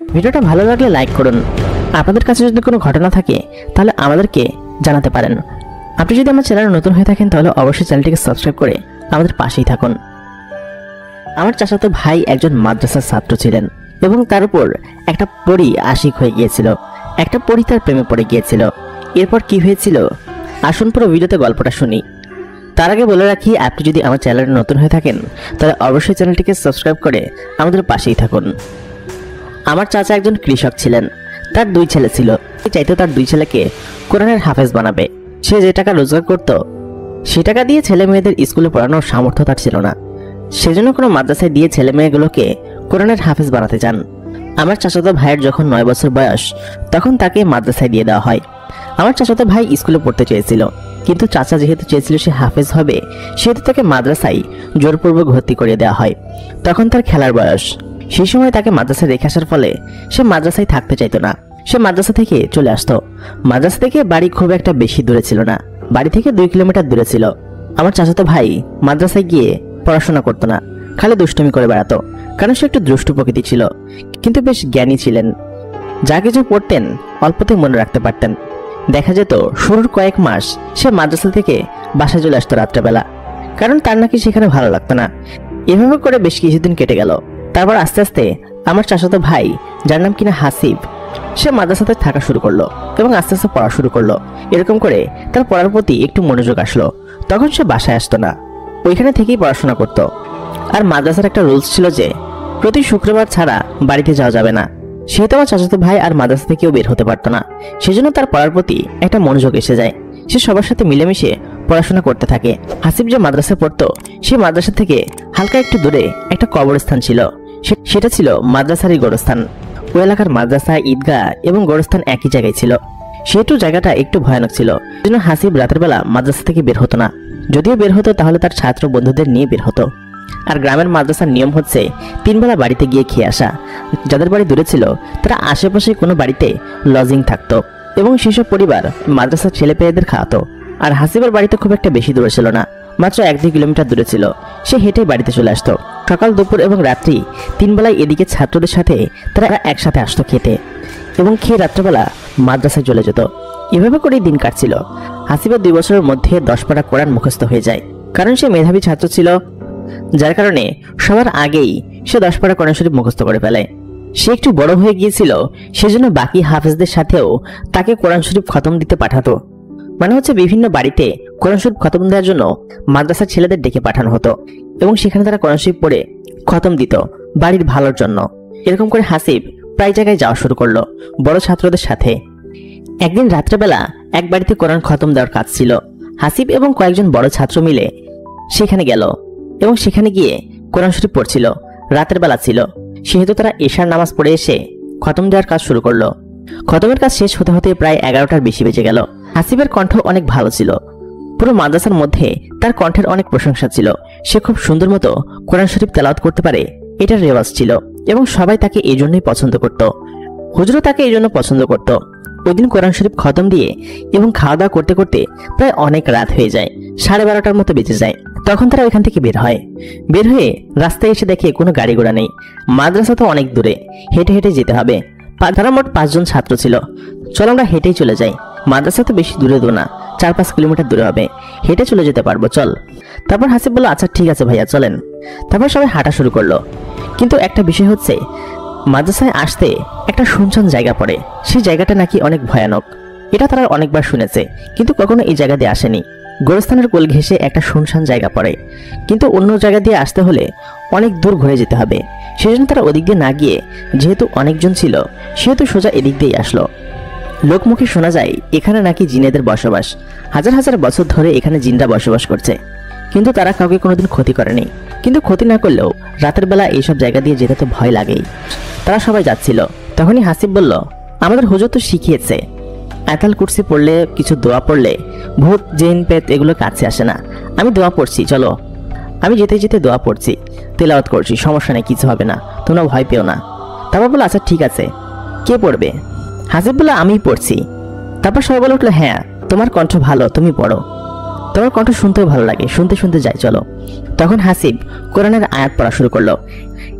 ভিডিওটা ভালো লাগলে লাইক করুন। আপনাদের কাছে যদি কোনো ঘটনা থাকে তাহলে আমাদেরকে জানাতে পারেন। আপনি যদি আমার চ্যানেলে নতুন হয়ে থাকেন তাহলে অবশ্যই চ্যানেলটিকে সাবস্ক্রাইব করে আমাদের পাশেই থাকুন। আমার চাচাতো ভাই একজন মাদ্রাসার ছাত্র ছিলেন এবং তার উপর একটা পরী আশিক হয়ে গিয়েছিল। একটা পরী তার প্রেমে পড়ে গিয়েছিল। এরপর কি হয়েছিল আসুন পুরো ভিডিওতে গল্পটা শুনি। তার আগে বলে রাখি, আপনি যদি আমার চ্যানেলে নতুন হয়ে থাকেন তাহলে অবশ্যই চ্যানেলটিকে সাবস্ক্রাইব করে আমাদের পাশেই থাকুন। আমার চাচা একজন কৃষক ছিলেন। তার 2 ছেলে ছিল। সে চাইতো তার 2 ছেলেকে কোরআনের হাফেজ বানাবে। সে যে টাকা রোজগার করত সে টাকা দিয়ে ছেলে মেয়েদের স্কুলে পড়ানোর সামর্থ্য তার ছিল না। সেজন্য কোনো মাদ্রাসায় দিয়ে ছেলে মেয়েগুলোকে কোরআনের হাফেজ বানাতে চান। আমার চাচাতো ভাইয়ের যখন 9 বছর বয়স তখন তাকে মাদ্রাসায় দিয়ে দেওয়া হয়। আমার চাচাতো ভাই স্কুলে পড়তে চেয়েছিল, কিন্তু চাচা যেহেতু চেয়েছিল সে হাফেজ হবে সেহেতু তাকে মাদ্রাসায় জোরপূর্বক ভর্তি করিয়ে দেওয়া হয়। তখন তার খেলার বয়স। সেই সময় তাকে মাদ্রাসায় রেখে আসার ফলে সে মাদ্রাসায় থাকতে চাইতো না। সে মাদ্রাসা থেকে চলে আসতো। মাদ্রাসা থেকে বাড়ি খুব একটা বেশি দূরে ছিল না, বাড়ি থেকে 2 কিলোমিটার দূরে ছিল। আমার চাচাতো ভাই মাদ্রাসায় গিয়ে পড়াশোনা করতো না, খালি দুষ্টুমি করে বেড়াতো। কারণ সে একটু দুষ্টু প্রকৃতি ছিল, কিন্তু বেশ জ্ঞানী ছিলেন। যা কিছু পড়তেন অল্পতেই মনে রাখতে পারতেন। দেখা যেত শুরুর কয়েক মাস সে মাদ্রাসা থেকে বাসায় চলে আসতো রাত্রেবেলা, কারণ তার নাকি সেখানে ভালো লাগতো না। এভাবে করে বেশ কিছুদিন কেটে গেল। তারপর আস্তে আস্তে আমার চাচাতো ভাই, যার নাম কিনা হাসিব, সে মাদ্রাসাতে থাকা শুরু করলো এবং আস্তে আস্তে পড়া শুরু করলো। এরকম করে তার পড়ার প্রতি একটু মনোযোগ আসলো। তখন সে বাসায় আসতো না, ওইখানে থেকেই পড়াশোনা করতো। আর মাদ্রাসার একটা রুলস ছিল যে প্রতি শুক্রবার ছাড়া বাড়িতে যাওয়া যাবে না। সেহেতু আমার চাচাতো ভাই আর মাদ্রাসা থেকেও বের হতে পারতো না। সেজন্য তার পড়ার প্রতি একটা মনোযোগ এসে যায়। সে সবার সাথে মিলেমিশে পড়াশোনা করতে থাকে। হাসিব যে মাদ্রাসা পড়তো সেই মাদ্রাসা থেকে হালকা একটু দূরে একটা কবরস্থান ছিল। সেটা ছিল মাদ্রাসারই গোরস্থান। ওই এলাকার মাদ্রাসা, ঈদগাহ এবং গোরস্থান একই জায়গায় ছিল। সেহেতু জায়গাটা একটু ভয়ানক ছিল। সেজন্য হাসিব রাতের বেলা মাদ্রাসা থেকে বের হতো না। যদিও বের হতো তাহলে তার ছাত্র বন্ধুদের নিয়ে বের হতো। আর গ্রামের মাদ্রাসার নিয়ম হচ্ছে 3 বেলা বাড়িতে গিয়ে খেয়ে আসা। যাদের বাড়ি দূরে ছিল তারা আশেপাশে কোনো বাড়িতে লজিং থাকতো এবং সেসব পরিবার মাদ্রাসার ছেলেপেয়েদের খাওয়াতো। আর হাসিবের বাড়িতে খুব একটা বেশি দূরে ছিল না, মাত্র 1-2 কিলোমিটার দূরে ছিল। সে হেঁটেই বাড়িতে চলে আসতো। সকাল, দুপুর এবং রাত্রি 3 বেলায় এদিকে ছাত্রদের সাথে তারা একসাথে আসতো খেতে এবং খেয়ে রাত্রেবেলা মাদ্রাসায় চলে যেত। এভাবে করেই দিন কাটছিল। হাসিবের 2 বছরের মধ্যে 10 পারা কোরআন মুখস্থ হয়ে যায়। কারণ সে মেধাবী ছাত্র ছিল, যার কারণে সবার আগেই সে 10 পারা কোরআন শরীফ মুখস্থ করে ফেলে। সে একটু বড় হয়ে গিয়েছিল, সেজন্য বাকি হাফেজদের সাথেও তাকে কোরআন শরীফ খতম দিতে পাঠাতো। মানে হচ্ছে বিভিন্ন বাড়িতে কোরআন শরীফ খতম দেওয়ার জন্য মাদ্রাসার ছেলেদের ডেকে পাঠানো হতো এবং সেখানে তারা কোরআন শরীফ পড়ে খতম দিত বাড়ির ভালোর জন্য। এরকম করে হাসিব প্রায় জায়গায় যাওয়া শুরু করলো বড় ছাত্রদের সাথে। একদিন রাত্রেবেলা এক বাড়িতে কোরআন খতম দেওয়ার কাজ ছিল। হাসিব এবং কয়েকজন বড় ছাত্র মিলে সেখানে গেল এবং সেখানে গিয়ে কোরআন শরীফ পড়ছিল। রাতের বেলা ছিল, সেহেতু তারা এশার নামাজ পড়ে এসে খতম দেওয়ার কাজ শুরু করলো। খতমের কাজ শেষ হতে হতে প্রায় 11টার বেশি বেজে গেল। হাসিবের কণ্ঠ অনেক ভালো ছিল। পুরো মাদ্রাসার মধ্যে তার কণ্ঠের অনেক প্রশংসা ছিল। সে খুব সুন্দর মতো কোরআন শরীফ তেলাওয়াত করতে পারে, এটার রেওয়াজ ছিল এবং সবাই তাকে এই জন্যই পছন্দ করত। হুজুরও তাকে এই জন্য পছন্দ করত। ওই দিন কোরআন শরীফ খতম দিয়ে এবং খাওয়া দাওয়া করতে করতে প্রায় অনেক রাত হয়ে যায়, 12:30টার মতো বেজে যায়। তখন তারা ওইখান থেকে বের হয়। বের হয়ে রাস্তায় এসে দেখে কোনো গাড়ি ঘোড়া নেই। মাদ্রাসা তো অনেক দূরে, হেঁটে হেঁটে যেতে হবে। তারা মোট 5 জন ছাত্র ছিল। চলো আমরা হেঁটেই চলে যাই, মাদ্রাসা তো বেশি দূরে না, 4-5 কিলোমিটার দূরে হবে, হেঁটে চলে যেতে পারবো, চল। তারপর হাসিব বলল, আচ্ছা ঠিক আছে ভাইয়া চলেন। তারপর সবাই হাঁটা শুরু করলো। কিন্তু একটা বিষয় হচ্ছে, মাদ্রাসায় আসতে একটা শুনশান জায়গা পড়ে। সেই জায়গাটা নাকি অনেক ভয়ানক। এটা তারা অনেকবার শুনেছে, কিন্তু কখনো এই জায়গা দিয়ে আসেনি। গোরস্থানের কোল ঘেঁষে একটা শুনশান জায়গা পড়ে, কিন্তু অন্য জায়গা দিয়ে আসতে হলে অনেক দূর ঘুরে যেতে হবে। সেজন্য তারা ওদিক দিয়ে না গিয়ে, যেহেতু অনেকজন ছিল সেহেতু সোজা এদিক দিয়েই আসলো। লোকমুখে শোনা যায় এখানে নাকি জিনেদের বসবাস। হাজার হাজার বছর ধরে এখানে জিনরা বসবাস করছে, কিন্তু তারা কাউকে কোনোদিন ক্ষতি করেনি। কিন্তু ক্ষতি না করলেও রাতের বেলা এইসব জায়গা দিয়ে যেতে তো ভয় লাগেই। তারা সবাই যাচ্ছিল। তখনই হাসিব বলল, আমাদের হুজুর তো শিখিয়েছে আয়াতুল কুরসি পড়লে, কিছু দোয়া পড়লে ভূত জিন পেত এগুলো কাছে আসে না। আমি দোয়া পড়ছি, চলো। আমি যেতে যেতে দোয়া পড়ছি, তেলাওয়াত করছি, সমস্যা নেই, কিছু হবে না, তোমরা ভয় পেও না। তারপর বললো, আচ্ছা ঠিক আছে, কে পড়বে? হাসিব বলল, আমিই পড়ছি। তারপর সবাই বলে উঠলো, হ্যাঁ তোমার কণ্ঠ ভালো, তুমি পড়ো, তোমার কণ্ঠ শুনতেও ভালো লাগে, শুনতে শুনতে যাই, চলো। তখন হাসিব কোরআনের আয়াত পড়া শুরু করলো।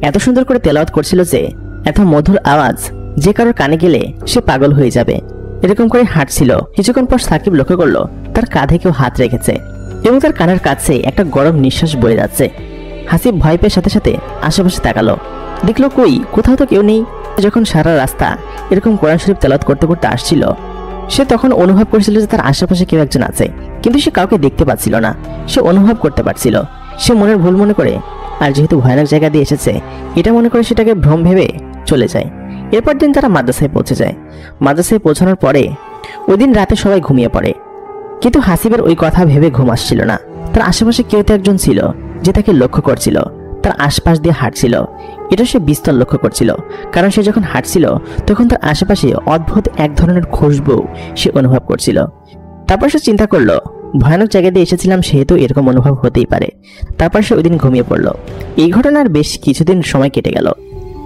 এত সুন্দর করে তেলাওয়াত করছিল যে এত মধুর আওয়াজ যে কারোর কানে গেলে সে পাগল হয়ে যাবে। এরকম করে হাঁটছিল। কিছুক্ষণ পর সাকিব লক্ষ্য করলো তার কাঁধে কেউ হাত রেখেছে এবং তার কানের কাছে একটা গরম নিঃশ্বাস বয়ে যাচ্ছে। হাসিব ভয় পেয়ে সাথে সাথে আশেপাশে তাকালো, দেখলো কই, কোথাও তো কেউ নেই। যখন সারা রাস্তা এরকম কোরআন শরীফ তেলাওয়াত করতে করতে আসছিল, সে তখন অনুভব করেছিল যে তার আশেপাশে কেউ একজন আছে, কিন্তু সে কাউকে দেখতে পাচ্ছিল না। সে অনুভব করতে পারছিল। সে মনের ভুল মনে করে, আর যেহেতু ভয়ানক জায়গা দিয়ে এসেছে এটা মনে করে সেটাকে ভ্রম ভেবে চলে যায়। এরপর দিন তারা মাদ্রাসায় পৌঁছে যায়। মাদ্রাসায় পৌঁছানোর পরে ওই দিন রাতে সবাই ঘুমিয়ে পড়ে, কিন্তু হাসিবের ওই কথা ভেবে ঘুম আসছিল না। তার আশেপাশে কেউ তো একজন ছিল যে তাকে লক্ষ্য করছিল, তার আশপাশ দিয়ে হাঁটছিল। এটা সে বিস্তর লক্ষ্য করছিল, কারণ সে যখন হাঁটছিল তখন তার আশেপাশে অদ্ভুত এক ধরনের খুশবু সে অনুভব করছিল। তারপর সে চিন্তা করলো, ভয়ানক জায়গা দিয়ে এসেছিলাম সেহেতু এরকম অনুভব হতেই পারে। তারপর সে ওই দিন ঘুমিয়ে পড়লো। এই ঘটনার বেশ কিছুদিন সময় কেটে গেল।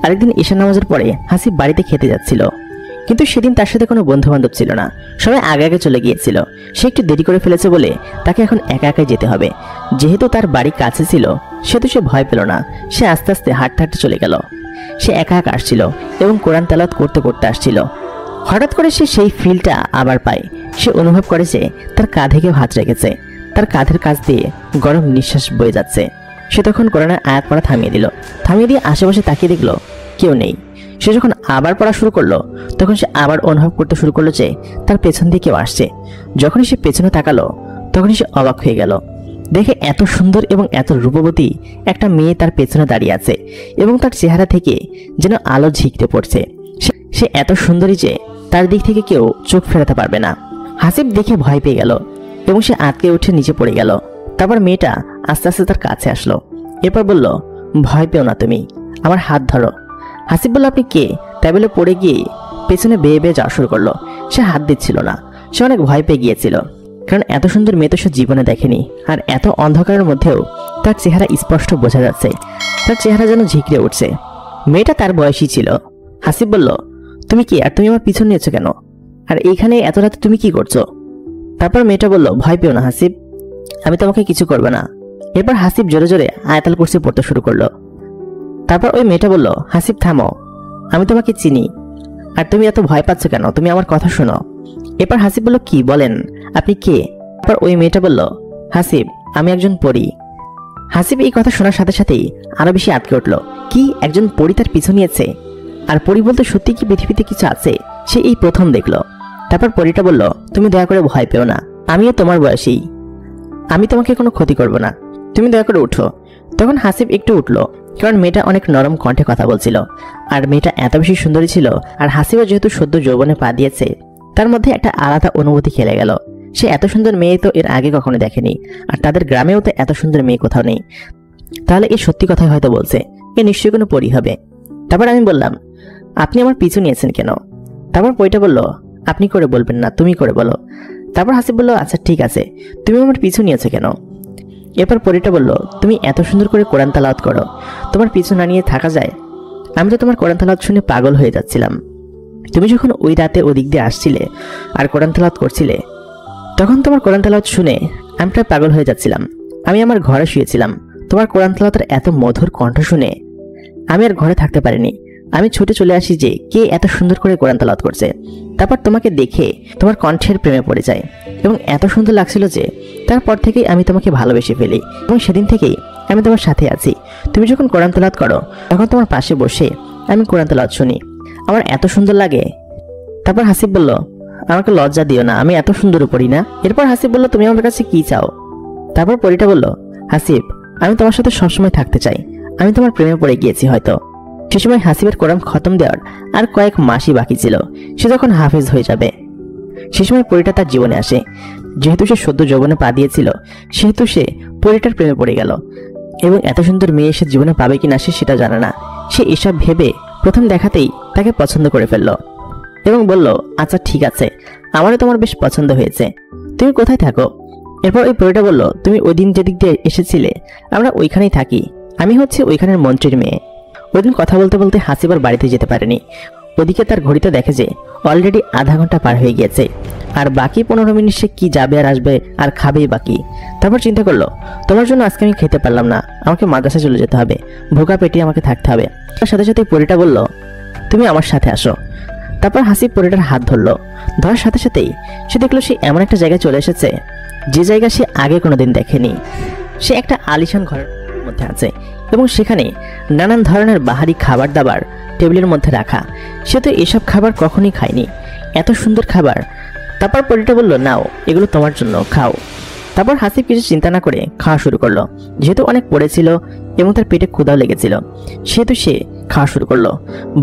আরেকদিন ঈশা নামাজের পরে হাসিব বাড়িতে খেতে যাচ্ছিল, কিন্তু সেদিন তার সাথে কোনো বন্ধু বান্ধব ছিল না, সবাই আগে আগে চলে গিয়েছিল। সে একটু দেরি করে ফেলেছে বলে তাকে এখন একা একাই যেতে হবে। যেহেতু তার বাড়ি কাছে ছিল সেহেতু সে ভয় পেল না। সে আস্তে আস্তে হাঁটতে হাঁটতে চলে গেল। সে একা একা আসছিল এবং কোরআন তেলাওয়াত করতে করতে আসছিল। হঠাৎ করে সে সেই ফিলটা আবার পায়। সে অনুভব করে যে তার কাঁধে কেউ হাত রেখেছে, তার কাঁধের কাছ দিয়ে গরম নিঃশ্বাস বয়ে যাচ্ছে। সে তখন কোরআনের আয়াত পড়া থামিয়ে দিল। থামিয়ে দিয়ে আশেপাশে তাকিয়ে দেখলো কেউ নেই। সে যখন আবার পড়া শুরু করলো তখন সে আবার অনুভব করতে শুরু করলো যে তার পেছন দিয়ে কেউ আসছে। যখনই সে পেছনে তাকালো তখনই সে অবাক হয়ে গেল। দেখে এত সুন্দর এবং এত রূপবতী একটা মেয়ে তার পেছনে দাঁড়িয়ে আছে এবং তার চেহারা থেকে যেন আলো ঝিকতে পড়ছে। সে এত সুন্দরী যে তার দিক থেকে কেউ চোখ ফেরাতে পারবে না। হাসিব দেখে ভয় পেয়ে গেল এবং সে আটকে উঠে নিচে পড়ে গেল। তারপর মেয়েটা আস্তে আস্তে তার কাছে আসলো। এরপর বলল, ভয় পেও না, তুমি আমার হাত ধরো। হাসিব বলল, আপনি কে? তাই বলে পড়ে গিয়ে পেছনে বেয়ে বেয়ে যাওয়া শুরু করলো। সে হাত দিচ্ছিল না। সে অনেক ভয় পেয়ে গিয়েছিল, কারণ এত সুন্দর মেয়ে তো সে জীবনে দেখেনি। আর এত অন্ধকারের মধ্যেও তার চেহারা স্পষ্ট বোঝা যাচ্ছে। তার চেহারা যেন ঝিকরে উঠছে। মেয়েটা তার বয়সী ছিল। হাসিব বলল, তুমি কি, আর তুমি আমার পিছন নিয়েছো কেন? আর এইখানে এত রাতে তুমি কি করছো? তারপর মেয়েটা বলল, ভয় পেও না হাসিব, আমি তোমাকে কিছু করবে না। এরপর হাসিব জোরে জোরে আয়াতুল কুরসি পড়তে শুরু করলো। তারপর ওই মেয়েটা বলল, হাসিব থামো, আমি তোমাকে চিনি, আর তুমি এত ভয় পাচ্ছ কেন? তুমি আমার কথা শোনো। এরপর হাসিব বলল, কি বলেন, আপনি কে? তারপর ওই মেয়েটা বলল, হাসিব, আমি একজন পরী। হাসিব এই কথা শোনার সাথে সাথেই আরো বেশি আটকে উঠল। কি, একজন পরী তার পিছু নিয়েছে? আর পরী বলতে সত্যি কি পৃথিবীতে কিছু আছে? সে এই প্রথম দেখলো। তারপর পরীটা বলল, তুমি দয়া করে ভয় পেও না, আমিও তোমার বয়সী, আমি তোমাকে কোনো ক্ষতি করব না, তুমি দয়া করে উঠো। তখন হাসিব একটু উঠলো, কারণ মেয়েটা অনেক নরম কণ্ঠে কথা বলছিল। আর মেয়েটা এত বেশি সুন্দরী ছিল। আর হাসিবও যেহেতু সদ্য যৌবনে পা দিয়েছে, তার মধ্যে একটা আলাদা অনুভূতি খেলে গেল। সে এত সুন্দর মেয়ে তো এর আগে কখনো দেখেনি, আর তাদের গ্রামেও তো এত সুন্দর মেয়ে কোথাও নেই। তাহলে এ সত্যি কথাই হয়তো বলছে, এ নিশ্চয়ই কোনো পরী হবে। তারপর আমি বললাম, আপনি আমার পিছু নিয়েছেন কেন? তারপর পরীটা বলল, আপনি করে বলবেন না, তুমি করে বলো। তারপর হাসিব বলল, আচ্ছা ঠিক আছে, তুমি আমার পিছু নিয়েছো কেন? এরপর পরীটা বলল, তুমি এত সুন্দর করে কোরআন তেলাওয়াত করো, তোমার পিছু না নিয়ে থাকা যায়? আমি তো তোমার কোরআন তেলাওয়াত শুনে পাগল হয়ে যাচ্ছিলাম। তুমি যখন ওই রাতে ওদিক দিয়ে আসছিলে আর কোরআন তেলাওয়াত করছিলে, তখন তোমার কোরআন তেলাওয়াত শুনে আমি প্রায় পাগল হয়ে যাচ্ছিলাম। আমি আমার ঘরে শুয়েছিলাম, তোমার কোরআন তেলাওয়াতের এত মধুর কণ্ঠ শুনে আমি আর ঘরে থাকতে পারিনি। আমি ছুটে চলে আসি যে কে এত সুন্দর করে কোরআন তেলাওয়াত করছে। তারপর তোমাকে দেখে তোমার কণ্ঠের প্রেমে পড়ে যায় এবং এত সুন্দর লাগছিল যে তারপর থেকেই আমি তোমাকে ভালোবেসে ফেলি এবং সেদিন থেকেই আমি তোমার সাথে আছি। তুমি যখন কোরআন তেলাওয়াত করো তখন তোমার পাশে বসে আমি কোরআন তেলাওয়াত শুনি, আমার এত সুন্দর লাগে। তারপর হাসিব বলল, আমাকে লজ্জা দিও না, আমি এত সুন্দর পড়ি না। এরপর হাসিব বলল, তুমি আমার কাছে কি চাও? তারপর পরীটা বলল, হাসিব, আমি তোমার সাথে সবসময় থাকতে চাই, আমি তোমার প্রেমে পড়ে গিয়েছি হয়তো। সে সময় হাসিবের কোরআন খতম দেওয়ার আর কয়েক মাসই বাকি ছিল। সে যখন হাফেজ হয়ে যাবে সে সময় পরীটা তার জীবনে আসে। যেহেতু সে সদ্য যৌবনে পা দিয়েছিল সেহেতু সে পরীটার প্রেমে পড়ে গেল এবং এত সুন্দর মেয়ে সে জীবনে পাবে কিনা সে সেটা জানে না। সে এসব ভেবে প্রথম দেখাতেই তাকে পছন্দ করে ফেলল এবং বলল, আচ্ছা ঠিক আছে, আমারও তোমার বেশ পছন্দ হয়েছে, তুমি কোথায় থাকো? এরপর ওই পরীটা বলল, তুমি ওই দিন যেদিক দিয়ে এসেছিলে আমরা ওইখানেই থাকি, আমি হচ্ছে ওইখানের মন্ত্রীর মেয়ে। ওই দিন কথা বলতে বলতে হাসিবার বাড়িতে যেতে পারেনি। ওদিকে তার ঘড়িতে দেখে যে অলরেডি আধা ঘন্টা পার হয়ে গিয়েছে, আর বাকি 15 মিনিট সে কি যাবে আর আসবে আর খাবেই বাকি। তারপর চিন্তা করলো, তোমার জন্য আজকে আমি খেতে পারলাম না, আমাকে মাদ্রাসায় চলে যেতে হবে, ভোকা পেটে আমাকে থাকতে হবে। তার সাথে সাথে পরীটা বলল, তুমি আমার সাথে আসো। তারপর হাসিব পরীটার হাত ধরলো। ধরার সাথে সাথেই সে দেখলো সে এমন একটা জায়গায় চলে এসেছে যে জায়গা সে আগে কোনোদিন দেখেনি। সে একটা আলিশান ঘরের মধ্যে আছে এবং সেখানে নানান ধরনের বাহারি খাবার দাবার টেবিলের মধ্যে রাখা। সে তো এসব খাবার কখনোই খায়নি, এত সুন্দর খাবার। তারপর পরীটা বলল, নাও এগুলো তোমার জন্য, খাও। তারপর হাসিব কিছু চিন্তা না করে খাওয়া শুরু করলো। যেহেতু অনেক পড়েছিল এবং তার পেটে ক্ষুধাও লেগেছিল, সেহেতু সে খাওয়া শুরু করলো।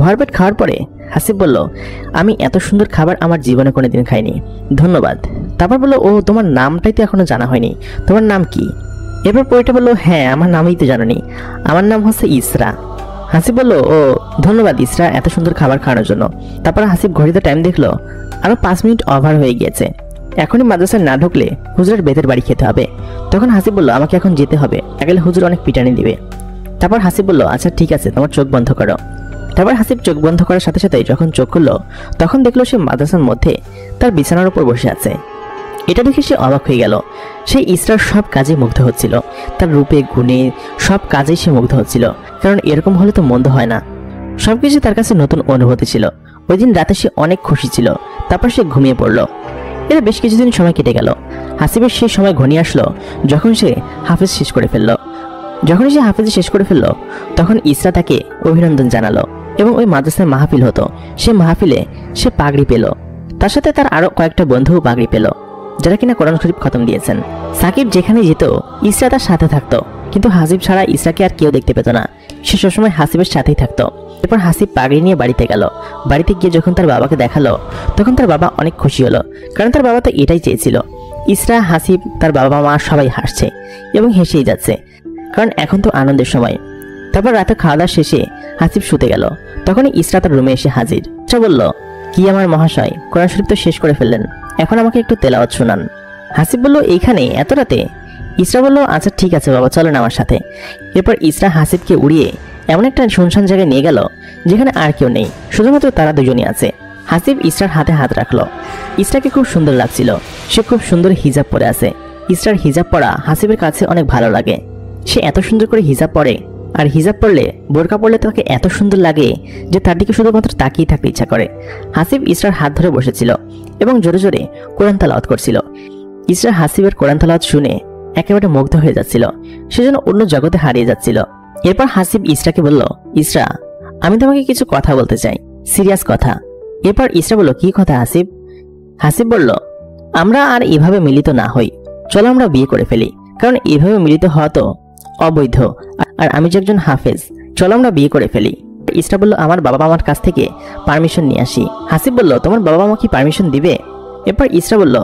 ভরপেট খাওয়ার পরে হাসিব বলল, আমি এত সুন্দর খাবার আমার জীবনে কোনোদিন খাইনি, ধন্যবাদ। তারপর বলল, ও তোমার নামটাই তো এখনো জানা হয়নি, তোমার নাম কি? এরপর পরীটা বলল, হ্যাঁ আমার নামই তো জানোনি, আমার নাম হচ্ছে ইসরা। হাসিব বলল, ও ধন্যবাদ ইসরা এত সুন্দর খাবার খাওয়ানোর জন্য। তারপর হাসিব ঘড়িতে টাইম দেখলো, আরো 5 মিনিট ওভার হয়ে গিয়েছে, এখনই মাদ্রাসায় না ঢুকলে হুজুরের বেতের বাড়ি খেতে হবে। তখন হাসিব বলল, আমাকে এখন যেতে হবে, গেলে হুজুর অনেক পিটানি দিবে। তারপর হাসিব বলল, আচ্ছা ঠিক আছে, তোমার চোখ বন্ধ করো। তারপর হাসিব চোখ বন্ধ করার সাথে সাথে যখন চোখ খুললো তখন দেখলো সে মাদ্রাসার মধ্যে তার বিছানার উপর বসে আছে। এটা দেখে সে অবাক হয়ে গেল। সে ইসরার সব কাজে মুগ্ধ হচ্ছিল, তার রূপে গুণে সব কাজেই সে মুগ্ধ হচ্ছিল, কারণ এরকম হলে তো মন্দ হয় না। সবকিছু তার কাছে নতুন অনুভূতি ছিল। ওই দিন রাতে সে অনেক খুশি ছিল। তারপর সে ঘুমিয়ে পড়লো। এর বেশ কিছুদিন সময় কেটে গেল। হাসিবের সেই সময় ঘনিয়ে আসলো যখন সে হাফেজ শেষ করে ফেললো। যখনই সে হাফেজ শেষ করে ফেললো তখন ইসরা তাকে অভিনন্দন জানালো এবং ওই মাদ্রাসায় মাহফিল হতো, সে মাহফিলে সে পাগড়ি পেল। তার সাথে তার আরো কয়েকটা বন্ধুও পাগড়ি পেল যারা কিনা কোরআন শরীফ খতম দিয়েছেন। সাকিব যেখানে যেত ইসরা তার সাথে থাকতো, কিন্তু হাসিব ছাড়া ইসরাকে আর কেউ দেখতে পেত না। সে সবসময় হাসিবের সাথেই থাকতো। এরপর হাসিব পাগড়ি নিয়ে বাড়িতে গেল। বাড়িতে গিয়ে যখন তার বাবাকে দেখালো তখন তার বাবা অনেক খুশি হলো, কারণ তার বাবা তো এটাই চেয়েছিল। ইসরা, হাসিব, তার বাবা মা সবাই হাসছে এবং হেসেই যাচ্ছে, কারণ এখন তো আনন্দের সময়। তারপর রাতে খাওয়া দাওয়া শেষে হাসিব শুতে গেল। তখনই ইসরা তার রুমে এসে হাজির। ইসরা বলল, কি আমার মহাশয়, কোরআন শরীফ তো শেষ করে ফেললেন, এখন আমাকে একটু তেলাওয়াত শোনান। হাসিব বলল, এইখানে এত রাতে? ইসরা বলল, আচ্ছা ঠিক আছে বাবা, চলেন আমার সাথে। এরপর ইসরা হাসিবকে উড়িয়ে এমন একটা শুনশান জায়গায় নিয়ে গেল যেখানে আর কেউ নেই, শুধুমাত্র তারা দুজনই আছে। হাসিব ইসরার হাতে হাত রাখলো। ইসরাকে খুব সুন্দর লাগছিল, সে খুব সুন্দর হিজাব পরে আছে। ইসরার হিজাব পরা হাসিবের কাছে অনেক ভালো লাগে। সে এত সুন্দর করে হিজাব পরে, আর হিজাব পরলে, বোরকা পরলে তাকে এত সুন্দর লাগে যে তার দিকে শুধুমাত্র তাকিয়ে থাকতে ইচ্ছা করে। হাসিব ইসরার হাত ধরে বসেছিল এবং জোরে জোরে কোরআন তেলাওয়াত করছিল। ইসরা হাসিবের কোরআন তেলাওয়াত শুনে একেবারে মুগ্ধ হয়ে যাচ্ছিল, সেজন্য অন্য জগতে হারিয়ে যাচ্ছিল। এরপর হাসিব ইসরাকে বলল, ইসরা আমি তোমাকে কিছু কথা বলতে চাই, সিরিয়াস কথা। এরপর ইসরা বলল, কি কথা হাসিব? হাসিব বলল, আমরা আর এভাবে মিলিত না হই, চলো আমরা বিয়ে করে ফেলি, কারণ এভাবে মিলিত হওয়া তো অবৈধ, আর আমি যে একজন হাফেজ, চলো আমরা বিয়ে করে ফেলি। ইসরা বলল, আমার বাবা মামার কাছ থেকে পারমিশন নিয়ে আসি। হাসিব বলল, তোমার বাবা মা কি পারমিশন দিবে? এরপর ইসরা বলল,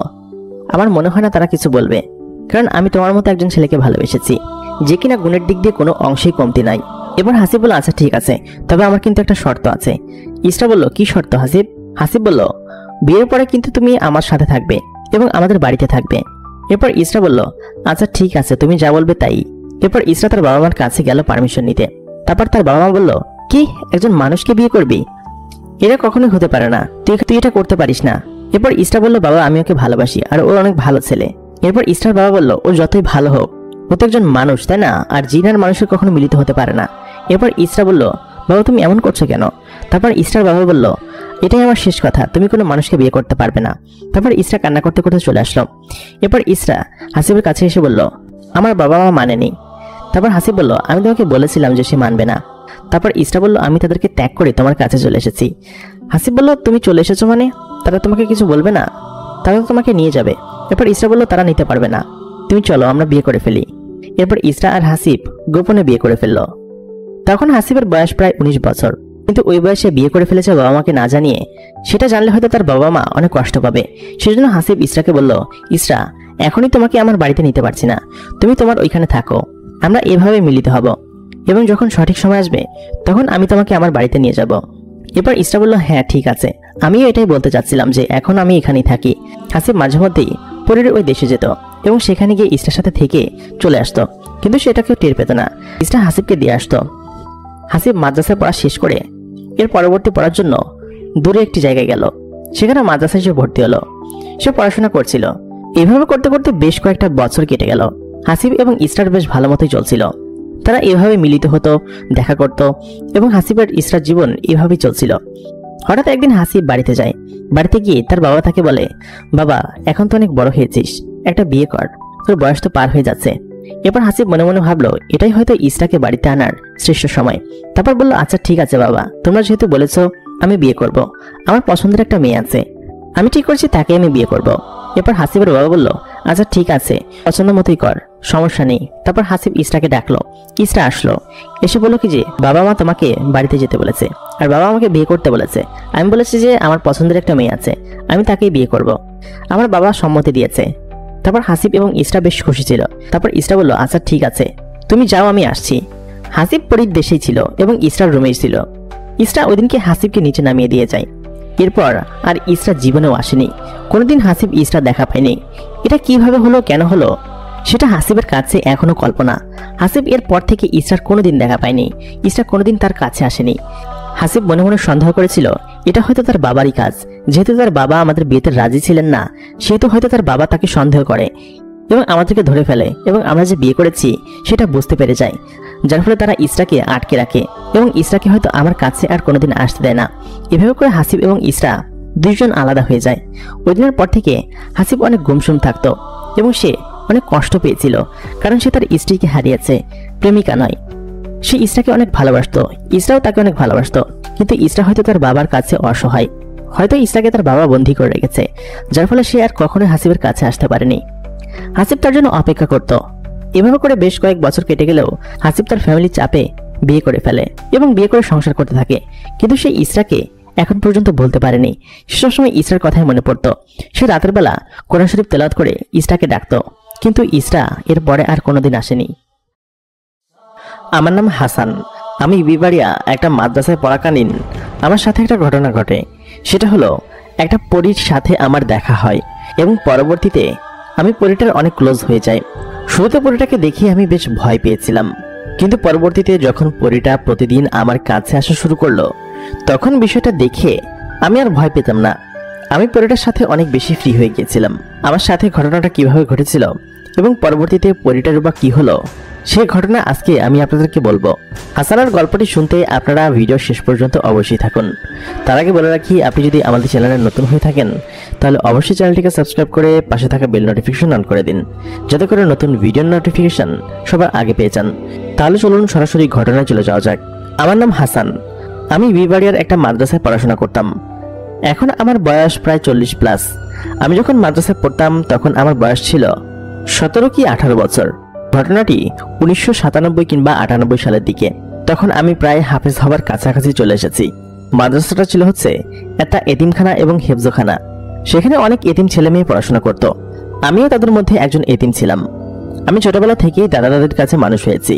আমার মনে হয় না তারা কিছু বলবে, কারণ আমি তোমার মতো একজন ছেলেকে ভালোবেসেছি যে কিনা গুণের দিক দিয়ে কোনো অংশেই কমতি নাই। এবার হাসিব বলল, আচ্ছা ঠিক আছে, তবে আমার কিন্তু একটা শর্ত আছে। ইসরা বলল, কি শর্ত হাসিব? হাসিব বলল, বিয়ের পরে কিন্তু তুমি আমার সাথে থাকবে এবং আমাদের বাড়িতে থাকবে। এরপর ইসরা বলল, আচ্ছা ঠিক আছে, তুমি যা বলবে তাই। এরপর ইসরা তার বাবা মার কাছে গেল পারমিশন নিতে। তারপর তার বাবা মা বলল, কি একজন মানুষকে বিয়ে করবি? এটা কখনোই হতে পারে না, তুই এটা করতে পারিস না। এরপর ইসরা বলল, বাবা আমি ওকে ভালোবাসি, আর ও অনেক ভালো ছেলে। এরপর ইসরার বাবা বলল, ও যতই ভালো হোক, ও তো একজন মানুষ, তাই না? আর জিন আর মানুষের কখনো মিলিত হতে পারে না। এরপর ইসরা বলল, বাবা তুমি এমন করছো কেন? তারপর ইসরার বাবা বলল, এটাই আমার শেষ কথা, তুমি কোনো মানুষকে বিয়ে করতে পারবে না। তারপর ইসরা কান্না করতে করতে চলে আসলো। এরপর ইসরা হাসিবের কাছে এসে বলল, আমার বাবা মা মানেনি। তারপর হাসিব বলল, আমি তোমাকে বলেছিলাম যে সে মানবে না। তারপর ইসরা বলল, আমি তাদেরকে ত্যাগ করে তোমার কাছে চলে এসেছি। হাসিব বলল, তুমি চলে এসেছো মানে তারা তোমাকে কিছু বলবে না? তারা তো তোমাকে নিয়ে যাবে। এরপর ইসরা বলল, তারা নিতে পারবে না, তুমি চলো আমরা বিয়ে করে ফেলি। এরপর ইসরা আর হাসিব গোপনে বিয়ে করে ফেললো। তখন হাসিবের বয়স প্রায় 19 বছর, কিন্তু ওই বয়সে বিয়ে করে ফেলেছে বাবা মাকে না জানিয়ে। সেটা জানলে হয়তো তার বাবা মা অনেক কষ্ট পাবে। সেজন্য হাসিব ইসরাকে বলল, ইসরা এখনই তোমাকে আমার বাড়িতে নিতে পারছি না, তুমি তোমার ওইখানে থাকো, আমরা এভাবে মিলিত হব এবং যখন সঠিক সময় আসবে তখন আমি তোমাকে আমার বাড়িতে নিয়ে যাব। এরপর ইসরা বলল, হ্যাঁ ঠিক আছে, আমিও এটাই বলতে চাচ্ছিলাম যে এখন আমি এখানেই থাকি। হাসিব মাঝে মধ্যেই পরীর ওই দেশে যেত এবং সেখানে গিয়ে ইসরার সাথে থেকে চলে আসতো, কিন্তু সেটা কেউ টের পেত না। ইসরা হাসিবকে দিয়ে আসতো। হাসিব মাদ্রাসায় পড়া শেষ করে এর পরবর্তী পড়ার জন্য দূরে একটি জায়গায় গেল। সেখানে মাদ্রাসায় সে ভর্তি হলো। সে পড়াশোনা করছিল। এভাবে করতে করতে বেশ কয়েকটা বছর কেটে গেল। হাসিব এবং ইসরার বেশ ভালো মতোই চলছিল। তারা এভাবে মিলিত হতো, দেখা করত এবং হাসিব আর ইসরার জীবন এভাবেই চলছিল। হঠাৎ একদিন হাসিব বাড়িতে যায়। বাড়িতে গিয়ে তার বাবা তাকে বলে, বাবা এখন তো অনেক বড় হয়েছিস, একটা বিয়ে কর, তোর বয়স তো পার হয়ে যাচ্ছে। এরপর হাসিব মনে মনে ভাবলো এটাই হয়তো ইসরাকে বাড়িতে আনার শ্রেষ্ঠ সময়। তারপর বলল, আচ্ছা ঠিক আছে বাবা, তোমরা যেহেতু বলেছো আমি বিয়ে করব, আমার পছন্দের একটা মেয়ে আছে, আমি ঠিক করছি তাকে আমি বিয়ে করব। এরপর হাসিবের বাবা বলল, আচ্ছা ঠিক আছে, পছন্দ মতোই কর, সমস্যা নেই। তারপর হাসিব ইসরাকে ডাকলো। ইসরা আসলো, এসে বলল কি যে বাবা মা তোমাকে বাড়িতে যেতে বলেছে আর বাবা আমাকে বিয়ে করতে বলেছে। আমি বলেছি যে আমার পছন্দের একটা মেয়ে আছে, আমি তাকেই বিয়ে করব। আমার বাবা সম্মতি দিয়েছে। তারপর হাসিব এবং ইসরা বেশ খুশি ছিল। তারপর ইসরা বলল, আচ্ছা ঠিক আছে, তুমি যাও, আমি আসছি। হাসিব পরীর দেশেই ছিল এবং ইসরার রুমেই ছিল। ইসরা ওইদিনকে হাসিবকে নিচে নামিয়ে দিয়ে যায়। এরপর আর ইসরা জীবনেও আসেনি। কোনোদিন হাসিব ইসরা দেখা পায়নি। এটা কিভাবে হলো, কেন হলো, সেটা হাসিবের কাছে এখনো কল্পনা। হাসিব এর পর থেকে ইসরার কোনোদিন দেখা পায়নি। ইসরা কোনোদিন তার কাছে আসেনি। হাসিব মনে মনে সন্দেহ করেছিল এটা হয়তো তার বাবারই কাজ। যেহেতু তার বাবা আমাদের বিয়েতে রাজি ছিলেন না, সেহেতু হয়তো তার বাবা তাকে সন্দেহ করে এবং আমাদেরকে ধরে ফেলে এবং আমরা যে বিয়ে করেছি সেটা বুঝতে পেরে যায়, যার ফলে তারা ইসরাকে আটকে রাখে এবং ইসরাকে হয়তো আমার কাছে আর কোনোদিন আসতে দেয় না। এভাবে করে হাসিব এবং ইসরা দুইজন আলাদা হয়ে যায়। ওই দিনের পর থেকে হাসিব অনেক গুমসুম থাকতো এবং সে অনেক কষ্ট পেয়েছিল, কারণ সে তার স্ত্রীকে হারিয়েছে, প্রেমিকা নয়। সে ইসরাকে অনেক ভালোবাসতো, ইসরাও তাকে অনেক ভালোবাসতো, কিন্তু ইসরা হয়তো তার বাবার কাছে অসহায়, হয়তো ইসরাকে তার বাবা বন্দী করে রেখেছে, যার ফলে সে আর কখনোই হাসিবের কাছে আসতে পারেনি। হাসিব তার জন্য অপেক্ষা করত। এভাবে করে বেশ কয়েক বছর কেটে গেলেও হাসিব তার ফ্যামিলির চাপে বিয়ে করে ফেলে এবং বিয়ে করে সংসার করতে থাকে, কিন্তু সে ইসরাকে এখন পর্যন্ত বলতে পারেনি। সেসব সময় ইসরার কথাই মনে পড়তো। সে রাতের বেলা কোরআন শরীফ তেলাওয়াত করে ইসরাকে ডাকতো, কিন্তু ইসরা এর পরে আর কোনোদিন আসেনি। আমার নাম হাসান। আমি বিবাড়িয়া একটা মাদ্রাসায় পড়াকালীন আমার সাথে একটা ঘটনা ঘটে। সেটা হলো একটা পরীর সাথে আমার দেখা হয় এবং পরবর্তীতে আমি পরীটার অনেক ক্লোজ হয়ে যাই। শুরুতে পরীটাকে দেখে আমি বেশ ভয় পেয়েছিলাম, কিন্তু পরবর্তীতে যখন পরীটা প্রতিদিন আমার কাছে আসা শুরু করলো, তখন বিষয়টা দেখে আমি আর ভয় পেতাম না। আমি পরীটার সাথে অনেক বেশি ফ্রি হয়ে গিয়েছিলাম। আমার সাথে ঘটনাটা কিভাবে ঘটেছিল এবং পরবর্তীতে পরীটার বা কি হলো, সে ঘটনা আজকে আমি আপনাদেরকে বলবো। হাসানার গল্পটি শুনতে আপনারা ভিডিও শেষ পর্যন্ত অবশ্যই থাকুন। তার আগে বলে রাখি, আপনি যদি আমাদের চ্যানেলে নতুন হয়ে থাকেন তাহলে অবশ্যই চ্যানেলটিকে সাবস্ক্রাইব করে পাশে থাকা বেল নোটিফিকেশন অন করে দিন, যাতে করে নতুন ভিডিওর নোটিফিকেশন সবার আগে পেয়ে যান। তাহলে চলুন সরাসরি ঘটনায় চলে যাওয়া যাক। আমার নাম হাসান। আমি বিবাড়িয়ার একটা মাদ্রাসায় পড়াশোনা করতাম। এখন আমার বয়স প্রায় 40+। আমি যখন মাদ্রাসায় পড়তাম তখন আমার বয়স ছিল 17 কি 18 বছর। ঘটনাটি 1997 কিংবা 98 সালের দিকে। তখন আমি প্রায় হাফেজ হবার কাছাকাছি চলে এসেছি। মাদ্রাসাটা ছিল হচ্ছে একটা এতিমখানা এবং হেফজখানা। সেখানে অনেক এতিম ছেলে মেয়ে পড়াশোনা করত। আমিও তাদের মধ্যে একজন এতিম ছিলাম। আমি ছোটবেলা থেকেই দাদা দাদির কাছে মানুষ হয়েছি।